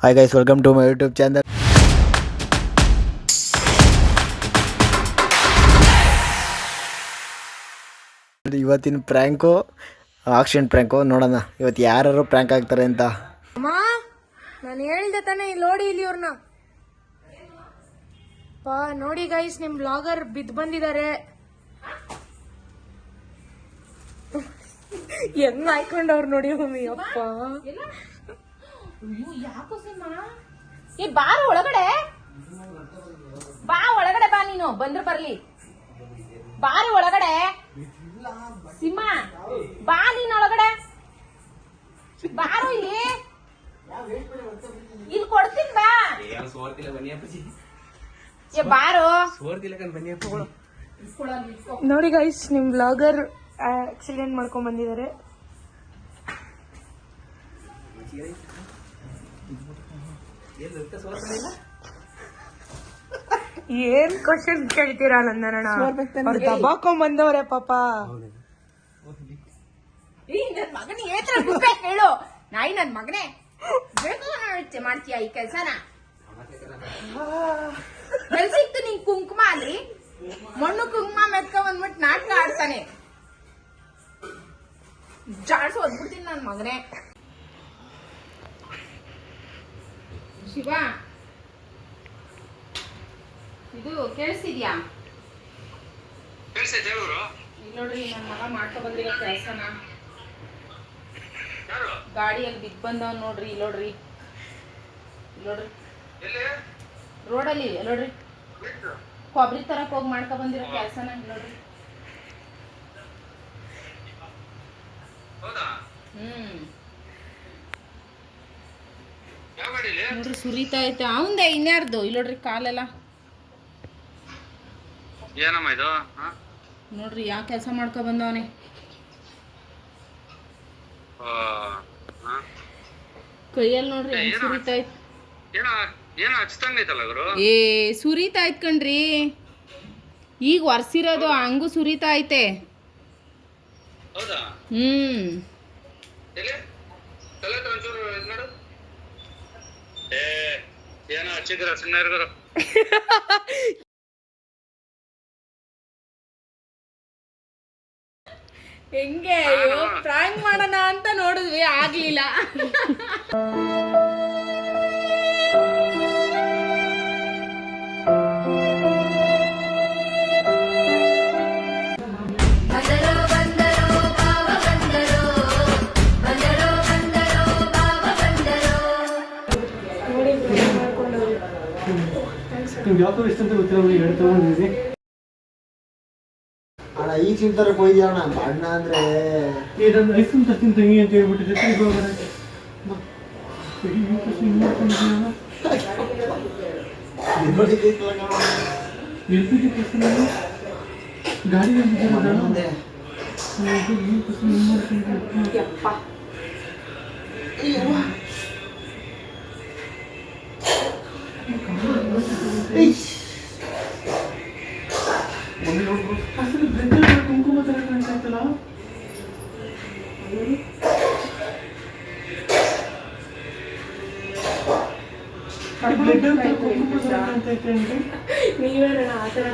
Hi guys, welcome to my YouTube channel. ಇವತ್ತಿನ prank action prank. ನೋಡೋಣ ಇವತ್ತು ಯಾರು ಪ್ರ್ಯಾಂಕ್ ಆಗ್ತಾರೆ ಅಂತ. ಅಮ್ಮ, ನಾನು ಹೇಳ್ದೆ ತಾನೇ, ಇಲ್ಲಿ ನೋಡಿ, ಇಲ್ಲಿ ಇವ್ರನ್ನ ನೋಡಿ ಗೈಸ್, ನಿಮ್ ಬ್ಲಾಗರ್ ಬಿದ್ದು ಬಂದಿದ್ದಾರೆ. ಹೆಂಗ್ ಹಾಕೊಂಡವ್ರು ನೋಡಿ ಮಮ್ಮಿ. ಅಪ್ಪ ಯಾಕೋ ಸಿಂಹ, ಏ ಬಾರ ಒಳಗಡೆ ಬಾ, ಒಳಗಡೆ ಬಾ, ನೀನು ಬಂದ್ರೆ ಬರ್ಲಿ, ಬಾರಿ ಒಳಗಡೆ. ಸಿಂಹ ಬಾ, ನೀನ್ ಒಳಗಡೆ ಬಾರು, ಇಲ್ಲಿ ಕೊಡ್ತೀನಿ ಬಾ. ಏ ಬಾರು. ನೋಡಿ ಗೈಸ್, ನಿಮ್ ಬ್ಲಾಗರ್ ಆಕ್ಸಿಡೆಂಟ್ ಮಾಡ್ಕೊಂಡ್ ಬಂದಿದ್ದಾರೆ. ಏನ್ ಕ್ವಶನ್ ಕೇಳ್ತೀರಾ ನಂದನಣ್ಣ? ಅವ್ರು ದಬಾಕೊಂಡ್ ಬಂದವ್ರೆ ಪಾಪ. ನನ್ ಮಗನ ಏತ್ರ ಗುಪ್ಪೆ ಹೇಳು. ನಾಯಿ ನನ್ ಮಗನೇ ಬೇಕು ಮಾಡ್ತೀಯ ಈ ಕೆಲ್ಸನ? ಸಿಕ್ತು ನಿಂಗ್ ಕುಂಕುಮ ಅಲ್ಲಿ, ಮಣ್ಣು ಕುಂಕುಮ ಮೆತ್ಕ ಬಂದ್ಬಿಟ್ಟು ನಾಟಕ ಆಡ್ತಾನೆ. ಜಾಡ್ಸು ಹೊದ್ಬಿಡ್ತೀನಿ ನನ್ ಮಗನೇ. ಶಿವ, ಇದು ಕೇಳಿಸ್ತಿದ್ಯಾ? ಇಲ್ಲಿ ನೋಡ್ರಿ, ನನ್ ಮಗ ಮಾಡ್ಕೊ ಬಂದಿರೋ ಕೆಲ್ಸನ. ಗಾಡಿಯಲ್ಲಿ ಬಿದ್ದು ಬಂದವ್ ನೋಡ್ರಿ. ಇಲ್ಲಿ ನೋಡ್ರಿ, ರೋಡಲ್ಲಿ ನೋಡ್ರಿ, ಕೊಬ್ಬರಿ ತರಕ್ ಹೋಗಿ ಮಾಡ್ಕೊ ಬಂದಿರೋ ಕೆಲ್ಸನ. ನೋಡ್ರಿ, ನೋಡ್ರಿ ಸುರಿತಾ ಐತೆ ಅವಂದೇ. ಇನ್ಯಾರ್ದು? ಇಲ್ಲಿ ನೋಡ್ರಿ ಕಾಲೆಲ್ಲ. ಏನಮ್ಮ ಇದು? ನೋಡ್ರಿ ಯಾವ ಕೆಲಸ ಮಾಡ್ಕೊ ಬಂದವನೆ. ಕೈಯಲ್ಲಿ ನೋಡ್ರಿ ಹೆಂಗ್ ಸುರಿತಾ ಐತ್. ಏ ಸುರಿತಾ ಐತ್ ಕಣ್ರಿ, ಈಗ ಒರ್ಸಿರೋದು ಹಂಗೂ ಸುರಿತಾ ಐತೆ. ಹೆಂಗೆ ಪ್ರಾಂಕ್ ಮಾಡೋಣ ಅಂತ ನೋಡಿದ್ವಿ, ಆಗ್ಲಿಲ್ಲ. ಅಣ್ಣ ಈಗ ತಿಂತಾರಕ್ಕೆ ಹೋಯ್ದ್ಯಾ ಅಣ್ಣ? ಅಣ್ಣ ಅಂದ್ರೆ ಐಸ್ ಕ್ರೀಮ್ ತರ್ತೀನಿ ತಂಗಿ ಅಂತ ಹೇಳ್ಬಿಟ್ಟಿದ್ದೆ. ಗಾಡಿ ಕುಂಕುಮ ತರ ಕಾಣ್ತಾಯ್ತಲ್ಲ. ನೀವೇನ ಆತರ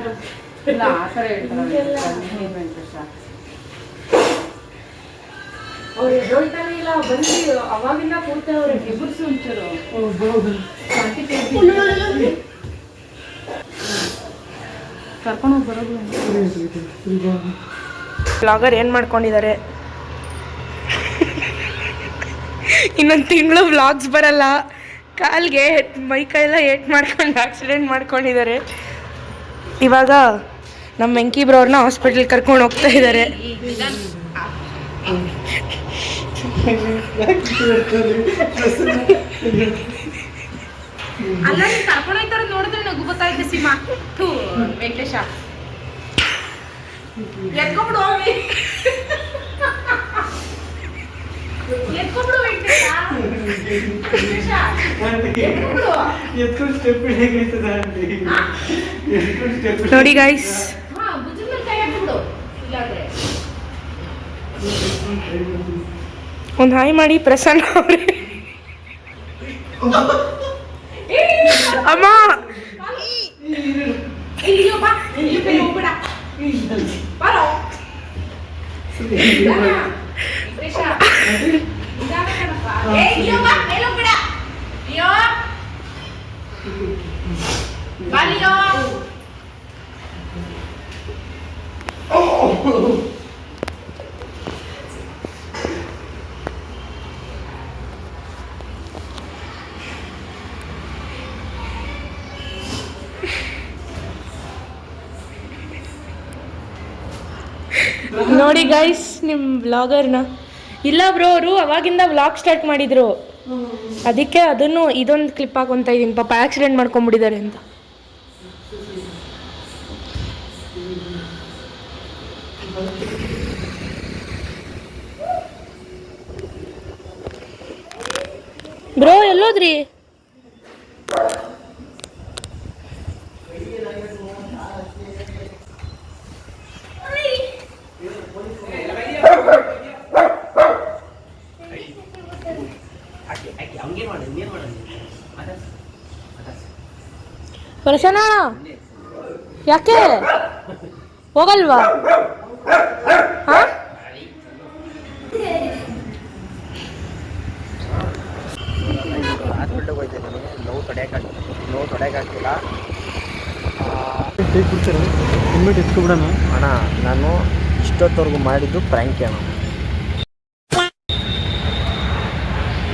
ಅವ್ರು ಎದ್ದೊಳ್ತಾನೆ ಇಲ್ಲ. ಬಂದು ಅವಾಗಿಂದ ಕೂರ್ತ ಅವ್ರೆ ಎಬ್ಬರ್ಸು ಒಂಚೂರು. ಕರ್ಕೊಂಡೋಗಿ ಬರೋದು. ಬ್ಲಾಗರ್ ಏನ್ ಮಾಡ್ಕೊಂಡಿದ್ದಾರೆ? ಇನ್ನೊಂದು ತಿಂಗಳು ವ್ಲಾಗ್ಸ್ ಬರಲ್ಲ. ಕಾಲ್ಗೆ ಮೈಕೈಲ್ಲ ಏಟ್ ಮಾಡ್ಕೊಂಡು ಆಕ್ಸಿಡೆಂಟ್ ಮಾಡ್ಕೊಂಡಿದ್ದಾರೆ. ಇವಾಗ ನಮ್ಮ ವೆಂಕಿ ಬ್ರವ್ರನ್ನ ಹಾಸ್ಪಿಟಲ್ ಕರ್ಕೊಂಡು ಹೋಗ್ತಾ ಇದ್ದಾರೆ. ಅಲ್ಲ, ನೀನ್ ಕರ್ಕೊಂಡೋಗ್ತಾರ ನೋಡಿದ್ರೆ ನಗು ಗೊತ್ತಾಯ್ತು. ಸಿಂಹ ಥೂ ವೆಂಕಟೇಶ, ಎತ್ಕೊಬಿಡು ಹೋಗಿ, ಎತ್ಕೊಬಿಡು ವೆಂಕಟೇಶ. ನೋಡಿ ಗೈಸ್, ಭುಜದ ಮೇಲೆ ಕೈ ಹಾಕ್ಬಿಡು. ಇಲ್ಲಾಂದ್ರೆ ಒಂದು ಹಾಯ್ ಮಾಡಿ ಪ್ರಸನ್ನ ಅವ್ರೆ. ಅಮ್ಮ ಇಲ್ಲಿಯೋ ಬಾ ಇಲ್ಲಿ ಬೇರೆ ಹೋಗ್ಬೇಡ ಬಾರೋ ಫ್ರೆಶ್ ಇದಾಗಬೇಕಪ್ಪ ಏ ಇಲ್ಲಿಯೋ ಬಾ ಮೇಲೆ ಹೋಗ್ಬೇಡ ಲಿಯೋ ಬಾ ಲಿಯೋ ನೋಡಿ ಗೈಸ್ ನಿಮ್ಮ ವ್ಲಾಗರ್ನ. ಇಲ್ಲ ಬ್ರೋ, ಅವರು ಅವಾಗಿಂದ ವ್ಲಾಗ್ ಸ್ಟಾರ್ಟ್ ಮಾಡಿದ್ರು, ಅದಕ್ಕೆ ಅದನ್ನು ಇದೊಂದು ಕ್ಲಿಪ್ ಹಾಕೊಂತ ಇದ್ದೀನಿ. ಪಾಪ ಆಕ್ಸಿಡೆಂಟ್ ಮಾಡ್ಕೊಂಡ್ಬಿಟ್ಟಿದ್ದಾರೆ ಅಂತ. ಬ್ರೋ ಎಲ್ಲೋದ್ರಿ? ಪ್ರಸನ್ನ ಯಾಕೆ ಹೋಗಲ್ವಾ? ಹಾ ಹಾಸ್ಪಿಟ್ಲಿಗೆ ಹೋಗ್ತೀನಿ, ನನಗೆ ನೋವು ತಡೆಯೋಕ್ಕಾಗ್ತಿಲ್ಲ. ಕೊಡ್ತೀರಾ ಇನ್ಮೇಟ್ ಎತ್ಕೊಬಿಡೋಣ ಅಣ್ಣ. ನಾನು ಇಷ್ಟೊತ್ತವರೆಗೂ ಮಾಡಿದ್ದು ಪ್ರ್ಯಾಂಕೇ ಅಣ್ಣ.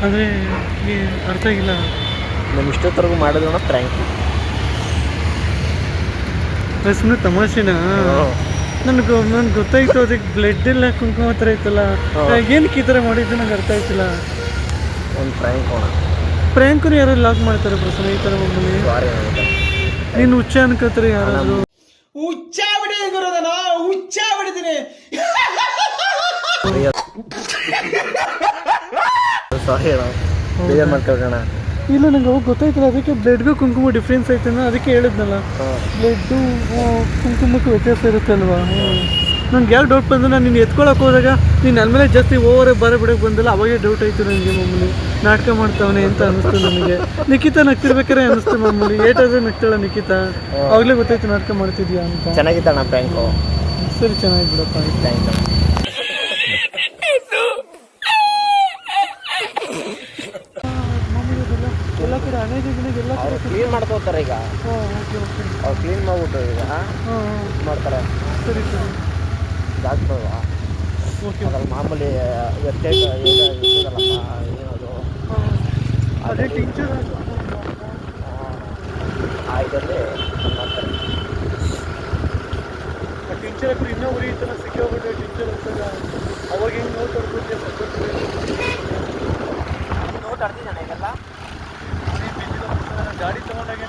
ಅಂದರೆ ಅರ್ಥ ಆಗಿಲ್ಲ. ನಾನು ಇಷ್ಟೊತ್ತವರೆಗೂ ಮಾಡಿದ್ರು ಅಣ್ಣ ಪ್ರ್ಯಾಂಕ್. ಸುಮ್ಮನೆ ತಮಾಷೆನಾ? ನನಗೆ ಗೊತ್ತಾಯ್ತು, ಅದಕ್ಕೆ ಬ್ಲಡ್ ಎಲ್ಲ ಕುಂಕುಮ ಥರ ಇತ್ತಲ್ಲ, ಏನಕ್ಕೆ ಈ ಥರ ಮಾಡಿದ್ದು ನಂಗೆ ಅರ್ಥ ಆಯ್ತಿಲ್ಲ. ಒಂದು ಪ್ರ್ಯಾಂಕ್ ಅಣ್ಣ. ಪ್ರ್ಯಾಂಕರು ಯಾರು ಲಾಕ್ ಮಾಡ್ತಾರೆ ಪ್ರಸನ್ನ ಈ ಥರ ಮಮ್ಮಲ್ಲಿ? ಸಾರಿ ನೀನು ಹುಚ್ಚ ಅನ್ಕೋತಾರೆ ಯಾರಾದರೂ? ಹುಚ್ಚ ಬಿಡಿದ್ದೀನಿ. ಸಾರಿ ಅಣ್ಣ, ಬೇಜಾರು ಮಾಡ್ಕೊಳ್ಕಣ. ಇಲ್ಲ, ನಂಗೆ ಅವಾಗ ಗೊತ್ತಾಯ್ತಲ್ಲ, ಅದಕ್ಕೆ ಬ್ಲಡ್ಗೂ ಕುಂಕುಮ ಡಿಫ್ರೆನ್ಸ್ ಐತನ, ಅದಕ್ಕೆ ಹೇಳಿದ್ನಲ್ಲ. ಬ್ಲಡ್ಡು ಕುಂಕುಮಕ್ಕೂ ವ್ಯತ್ಯಾಸ ಇರುತ್ತೆ ಅಲ್ವಾ? ನಂಗೆ ಯಾರು ಡೌಟ್ ಬಂದು ನಾನು ನೀನು ಎತ್ಕೊಳಕ್ಕೆ ಹೋದಾಗ ನೀನು ನನ್ನ ಮೇಲೆ ಜಾಸ್ತಿ ಓವರ್ ಬಿಡೋಕ್ಕೆ ಬಂದಿಲ್ಲ, ಅವಾಗೇ ಡೌಟ್ ಆಯಿತು ನನಗೆ. ಮಮ್ಮೂಲಿ ನಾಟಕ ಮಾಡ್ತಾವನೆ ಅಂತ ಅನ್ನಿಸ್ತು ನನಗೆ. ನಿಖಿತಾ ನಗ್ತಿರ್ಬೇಕಾರೆ ಅನ್ನಿಸ್ತು ಮಮ್ಮೂಲಿ, ಏಟಾದ್ರೆ ನಗ್ತಾಳ ನಿಖಿತಾ, ಅವಾಗಲೇ ಗೊತ್ತಾಯ್ತು ನಾಟಕ ಮಾಡ್ತಿದ್ಯಾ ಅಂತ. ಚೆನ್ನಾಗಿತ್ತಣ್ಣ ಪ್ರ್ಯಾಂಕು. ಸರಿ, ಚೆನ್ನಾಗಿ ಬಿಡಪ್ಪ. ಥ್ಯಾಂಕ್ಸ್ ಅಣ್ಣ. ಎಲ್ಲ ಕಡೆ ಅನೇಕ ಎಲ್ಲ ಅವ್ರು ಕ್ಲೀನ್ ಮಾಡ್ಕೋತಾರೆ ಈಗ. Okay okay. ಅವ್ರು ಕ್ಲೀನ್ ಮಾಡ್ಬಿಟ್ಟು ಈಗ ಮಾಡ್ತಾರೆ. ಸರಿ ಸರಿ, ಇದಾಗ್ತದಲ್ವಾ? ಓಕೆ. ಅದ್ರಲ್ಲಿ ಮಾಮೂಲಿ ವೆಬ್ಸೈಟ್ ಇರ್ತದಲ್ಲಪ್ಪ, ಏನದು ಅದೇ ಟಿಂಚರ್ ಆ ಇದರಲ್ಲಿ ಮಾಡ್ತಾರೆ. ಆ ಟಿಂಚರ್ ಹಾಕಿದ್ರೆ ಇನ್ನೂ ಉರಿ ಇತ್ತಲ್ಲ, ಸಿಕ್ಕೋಗ್ಬಿಟ್ಟೆ ಟಿಂಚರ್ ಹೋಗ್ತದ. ಅವಾಗ ಹೆಂಗೆ ನೋವು ತಡ್ಕೊತೀಯ? ನೋವು ತಡ್ತಿದ್ದಾನೆ ಈಗೆಲ್ಲ. ಗಾಡಿ ತೊಗೊಂಡಾಗೇ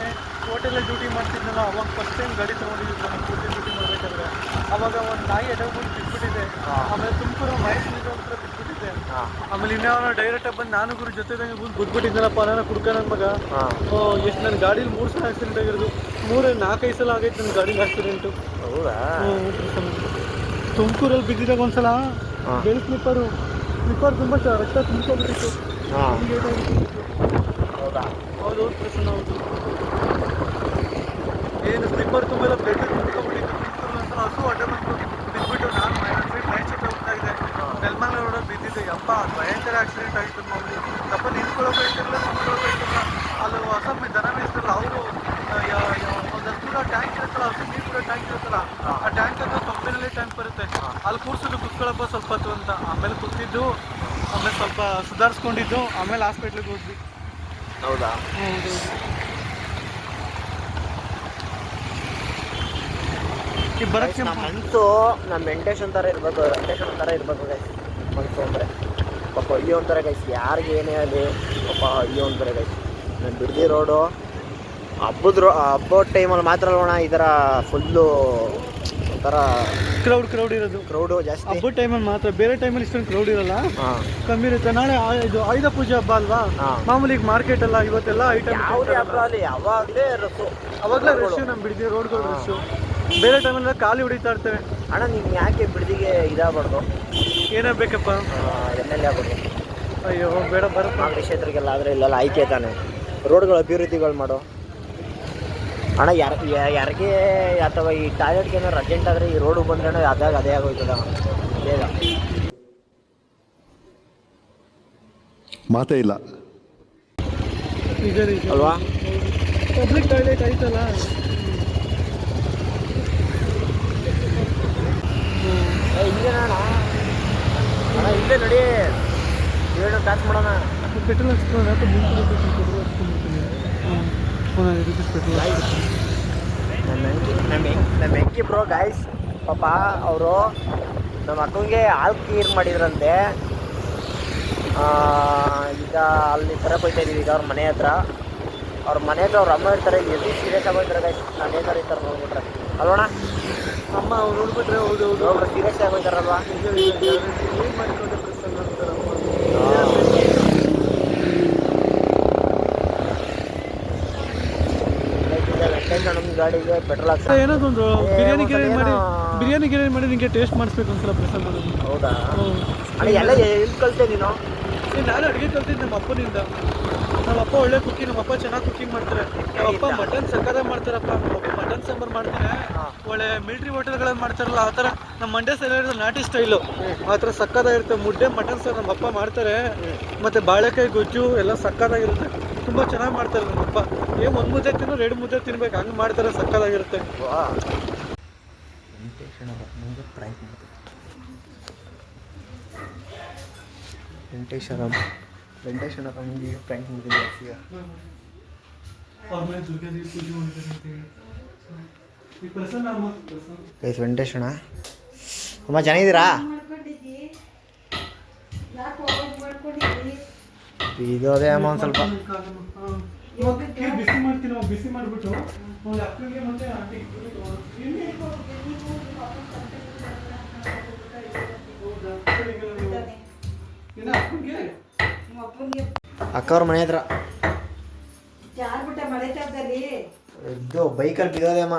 ಹೋಟೆಲಲ್ಲಿ ಡ್ಯೂಟಿ ಮಾಡ್ತಿದ್ನಲ್ಲ, ಅವಾಗ ಫಸ್ಟ್ ಟೈಮ್ ಗಾಡಿ ತೊಗೊಂಡಿದ್ದು ನಾನು ಪೂರ್ತಿ ಡ್ಯೂಟಿ ಮಾಡಬೇಕಾದ್ರೆ. ಅವಾಗ ಒಂದು ನಾಯಿ ಎಡಗ್ಬಿಟ್ಟು ಬಿಟ್ಬಿಟ್ಟಿದೆ. ಆಮೇಲೆ ತುಮಕೂರು ಮೈಸೂರು ಹತ್ರ ಬಿಟ್ಬಿಟ್ಟಿದ್ದೆ. ಆಮೇಲೆ ಇನ್ನೂ ಡೈರೆಕ್ಟಾಗಿ ಬಂದು ನಾನು ಗುರು ಜೊತೆದಂಗೆ ಬಂದು ಬಿಟ್ಬಿಟ್ಟಿದ್ದನಪ್ಪ, ನಾನು ಕುಡ್ಕ ನನ್ನ ಮಗ. ಎಷ್ಟು ನನ್ನ ಗಾಡೀಲಿ 3 ಸಲ ಆಕ್ಸಿಡೆಂಟ್ ಆಗಿರೋದು. 4-5 ಸಲ ಆಗೈತೆ ನನ್ನ ಗಾಡೀಲಿ ಆಕ್ಸಿಡೆಂಟು. ಹೌದಾ? ತುಮಕೂರಲ್ಲಿ ಬಿದ್ದಿದಾಗ ಒಂದ್ಸಲ ಬೆಳೆ ಸ್ಲಿಪ್ಪರ್ ತುಂಬ ರಕ್ತ ತುಂಬ್ಕೊಬಿಟ್ಟಿತ್ತು. ಹೌದಾ? ಹೌದು ಪ್ರಸನ್ನ, ಹೌದು. ಏನು ಸ್ಲಿಪ್ಪರ್ ತುಂಬೆಲ್ಲ ಬ್ಲಡ್ ತುಂಬ್ಕೊಬಿಟ್ಟಿತ್ತು. ಒಂದ್ಸಲ ಹಸು ಅಡ್ಡ ಬಂದು ಬಿದ್ದುಬಿಟ್ಟು ನಾನು ನೈಟ್ ಶಿಫ್ಟ್ ಹೋಗ್ತಾ ಇದ್ದೆ, ನೆಲ್ಮಂಗ್ಲ ರೋಡಲ್ಲಿ ಬಿದ್ದಿದ್ದೆ. ಯಪ್ಪ, ಭಯಂಕರ ಆಕ್ಸಿಡೆಂಟ್ ಆಗಿತ್ತು ಮಮ್ಮಿ. ತಪ್ಪ ನಿಂತ್ಕೊಳ್ಳೋಕೆ ಇಟ್ಟಿರಲ್ಲ, ನಿಂತ್ಕೊಳ್ಳೋಕೆ ಇಟ್ಟಿರಲ್ಲ. ಅಲ್ಲಿ ಹೊಸ ದನ ಮೇಯಿಸ್ತಾರಲ್ಲ ಅವರು, ಒಂದಷ್ಟು ಕೂಡ ಟ್ಯಾಂಕ್ ಇರುತ್ತಲ್ಲ, ಹಸು ನೀರು ಕೂಡ ಟ್ಯಾಂಕ್ ಇರುತ್ತಲ್ಲ, ಆ ಟ್ಯಾಂಕ್ ಅಂತ ಕಂಪನಿಯಲ್ಲಿ ಟ್ಯಾಂಕ್ ಬರುತ್ತೆ, ಅಲ್ಲಿ ಕೂರ್ಸೋದು ಕುತ್ಕೊಳ್ಳಪ್ಪ ಸ್ವಲ್ಪ ಹೊತ್ತು ಅಂತ. ಆಮೇಲೆ ಕೂತಿದ್ದು, ಆಮೇಲೆ ಸ್ವಲ್ಪ ಸುಧಾರಿಸ್ಕೊಂಡಿದ್ದು, ಆಮೇಲೆ ಹಾಸ್ಪಿಟ್ಲಿಗೆ ಹೋದ್ವಿ. ಹೌದಾ? ಹೌದು. ಬರಕ್ಕೆ ನಮ್ಮ ಮನಸ್ಸು ನಮ್ಮ ಮೆಂಟೇಶನ್ ಥರ ಇರಬೇಕು, ವೆಂಕಟೇಶನ್ ಥರ ಇರಬೇಕು ಗೈಸ್ ಮನಸ್ಸು ಅಂದರೆ. ಪಾಪ ಅಯ್ಯೋ ಅಂತಾರೆ ಗೈಸ್, ಯಾರಿಗೆ ಏನೇ ಆಗಲಿ ಪಾಪ ಅಯ್ಯೋ ಅಂತಾರೆ ಗೈಸ್. ನಾನು ಬಿಡ್ದಿ ರೋಡು ಹಬ್ಬದ ಟೈಮಲ್ಲಿ ಮಾತ್ರ ಅಲ್ವಣ ಈ ಥರ ಫುಲ್ಲು ಒಂಥರ ಕ್ರೌಡ್ ಇರೋದು. ಕ್ರೌಡು ಜಾಸ್ತಿ ಹಬ್ಬದ ಟೈಮಲ್ಲಿ ಮಾತ್ರ, ಬೇರೆ ಟೈಮಲ್ಲಿ ಇಷ್ಟೊಂದು ಕ್ರೌಡ್ ಇರಲ್ಲ, ಕಮ್ಮಿ ಇರುತ್ತೆ. ನಾಳೆ ಇದು ಆಯುಧ ಪೂಜೆ ಹಬ್ಬ ಅಲ್ವಾ? ಮಾಮೂಲಿ ಈಗ ಮಾರ್ಕೆಟ್ ಅಲ್ಲ, ಇವತ್ತೆಲ್ಲ ಐಟಮ್ ಯಾವುದೇ ಹಬ್ಬ ಅಲ್ಲಿ ಯಾವಾಗಲೇ ರಸ್ಸು, ಅವಾಗಲೇ ರಶ್. ನಮ್ಮ ಬಿಡ್ದಿ ರೋಡ್ಗಳು ರಶ್ಶು. ಬೇರೆ ಟೈಮಲ್ಲ ಖಾಲಿ ಹೊಡಿತಾ ಇರ್ತೇವೆ. ಅಣ್ಣ ನೀನು ಯಾಕೆ ಬಿಡ್ದಿಗೆ ಇದಾಗಬಾರ್ದು? ಏನಾಗಬೇಕಪ್ಪ? ಎಣ್ಣೆಲ್ಲಿ ಆಗ್ಬಾರ್ದು. ಅಯ್ಯೋ ಬೇಡ, ಬರಪ್ಪ. ಮಾಗಡಿ ಕ್ಷೇತ್ರಕ್ಕೆಲ್ಲ ಆದರೆ ಇಲ್ಲೆಲ್ಲ ಆಯ್ಕೆ ತಾನೆ, ರೋಡ್ಗಳು ಅಭಿವೃದ್ಧಿಗಳು ಮಾಡು. ಅಣ್ಣ ಯಾರಿಗೆ ಅಥವಾ ಈ ಟಾಯ್ಲೆಟ್ಗೆ ಏನಾದ್ರು ಅರ್ಜೆಂಟ್ ಆದರೆ ಈ ರೋಡು ಬಂದ್ರೆ ಅದೇ ಆಗೋಯ್ತದ ಬೇಗ. ಮಾತೇ ಇಲ್ಲ ಅಲ್ವಾ? ಪಬ್ಲಿಕ್ ಟಾಯ್ಲೆಟ್ ಆಯ್ತಲ್ಲ. ಇಲ್ಲೇ ಅಣ್ಣ ಇಲ್ಲೇ ನಡಿ, ಏನು ಪ್ಯಾಕ್ ಮಾಡೋಣ. ಪೆಟ್ರೋಲ್ ಹಾಕ್ಸ್ಕೊಂಡು ಪೆಟ್ರೋಲ್ ಹಾಕ್ಸ್ಕೊಂಡ್ಬಿಡ್ತೀನಿ. ನಮ್ಮ ಹೆಂಕಿ ಬ್ರೋ ಗಾಯ್ಸ್ ಪಾಪ ಅವರು ನಮ್ಮ ಅಕ್ಕಂಗೆ ಹಾಲು ಕೀರ್ ಮಾಡಿದ್ರಂತೆ. ಈಗ ಅಲ್ಲಿ ತರಕ್ಕೆ ಹೋಗ್ತಾ ಇದೀವಿ ಈಗ ಅವ್ರ ಮನೆ ಹತ್ರ. ಅವ್ರ ಮನೆ ಹತ್ರ ಅವ್ರ ಅಮ್ಮ ಇರ್ತಾರೆ, ಎಲ್ಲಿ ಸೀರಿಯಸ್ ಆಗೋಯ್ತಾರೆ ಗಾಯ್ಸ್. ನಾನು ಏನಾರು ಇರ್ತಾರೆ ನೋಡ್ಬಿಟ್ರೆ ಅಲ್ವಣ? ಅಮ್ಮ ಅವ್ರು ನೋಡ್ಬಿಟ್ರೆ ಹೌದು ಹೌದು ನೋಡ್ಬಿಟ್ರೆ ಸೀರಿಯಸ್ ಆಗೋಯ್ತಾರಲ್ವಾ? ಏನು ಮಾಡ್ಕೊಂಡ್ರೆ ಪ್ರಸನ್ನ ಅಂತಾರಮ್ಮ. ನಮ್ಮ ಗಾಡಿಗೆ ಪೆಟ್ರೋಲ್ ಹಾಕ್ಸ ಏನದೊಂದು ಬಿರಿಯಾನಿ ಮಾಡಿ ನಿಂಗೆ ಟೇಸ್ಟ್ ಮಾಡಿಸ್ಬೇಕು ಒಂದ್ಸಲ ಪ್ರಸನ್ನ. ಹೌದಾ ಅಣ್ಣ? ಎಲ್ಲ ಎಲ್ಲಿ ಕಲಿತೆ ನೀನು? ನಾನು ಅಡುಗೆ ಕಲ್ತಿದ್ದು ನಮ್ಮ ಅಪ್ಪನಿಂದ. ನಮ್ಮ ಅಪ್ಪ ಒಳ್ಳೆ ಕುಕಿಂಗ್, ನಮ್ಮ ಅಪ್ಪ ಚೆನ್ನಾಗಿ ಕುಕಿಂಗ್ ಮಾಡ್ತಾರೆ. ನಮ್ಮ ಅಪ್ಪ ಮಟನ್ ಸಕ್ಕದ ಮಾಡ್ತಾರಪ್ಪ. ನಮ್ಮ ಅಪ್ಪ ಮಟನ್ ಸಾಂಬಾರು ಮಾಡ್ತಾರೆ. ಒಳ್ಳೆ ಮಿಲ್ಟ್ರಿ ಹೋಟೆಲ್ಗಳಲ್ಲಿ ಮಾಡ್ತಾರಲ್ಲ ಆ ಥರ ನಮ್ಮ ಮಂಡ್ಯ ಸೈಡ್ ನಾಟಿ ಸ್ಟೈಲು ಆ ಥರ ಸಕ್ಕದಾಗಿರುತ್ತೆ. ಮುದ್ದೆ ಮಟನ್ ಸಾರು ನಮ್ಮ ಅಪ್ಪ ಮಾಡ್ತಾರೆ. ಮತ್ತು ಬಾಳೆಕಾಯಿ ಗೊಜ್ಜು ಎಲ್ಲ ಸಕ್ಕದಾಗಿರುತ್ತೆ. ತುಂಬ ಚೆನ್ನಾಗಿ ಮಾಡ್ತಾರೆ ನಮ್ಮ ಅಪ್ಪ. ಒಂದು ಮುದ್ದೆ ತಿನ್ನೋ 2 ಮುದ್ದೆ ತಿನ್ಬೇಕು, ಹಂಗೆ ಮಾಡ್ತಾರೆ. ಸಕ್ಕದಾಗಿರುತ್ತೆ. ವೆಂಕಟೇಶ್ವರ ಪ್ರ್ಯಾಂಕ್ ಮಾಡಿದ್ವಿ. ವೆಂಕಟೇಶ್ವರ ಅಮ್ಮ ಚೆನ್ನಾಗಿದ್ದೀರಾ? ಇದು ಅದೇ ಅಮ್ಮ ಒಂದು ಸ್ವಲ್ಪ ಬಿಸಿ ಮಾಡ್ತೀನಿ, ಬಿಸಿ ಮಾಡಿಬಿಟ್ಟು ಅಕ್ಕನಿಗೆ ಮತ್ತೆ ಅಕ್ಕವ್ರ ಮನೆ ಹತ್ರ ಇದು ಬೈಕಲ್ಲಿ ಬಿದ್ದೋದೆ ಅಮ್ಮ.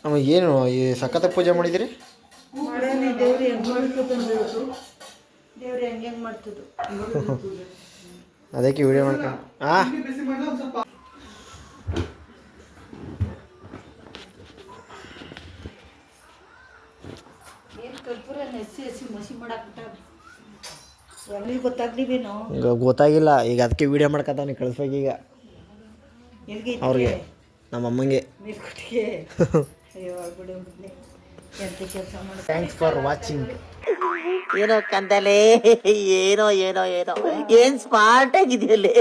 ಅಮ್ಮ ಏನು ಈ ಸಖತ್ ಪೂಜೆ ಮಾಡಿದಿರಿ? ಅದಕ್ಕೆ ವಿಡಿಯೋ ಮಾಡ್ಕೊಂಡು ಗೊತ್ತಾಗಿಲ್ಲ ಈಗ, ಅದಕ್ಕೆ ವಿಡಿಯೋ ಮಾಡ್ಕೊತಾನೆ ಕಳಿಸ್ಬೇಕು ಈಗ ಅವ್ರಿಗೆ, ನಮ್ಮ ಅಮ್ಮಂಗೆ. Thanks for watching. ಏನೋ ಕಂದಲೇ, ಏನೋ ಏನೋ ಏನೋ ಏನ್ ಸ್ಮಾರ್ಟ್ ಆಗಿದೆಯಲ್ಲೇ.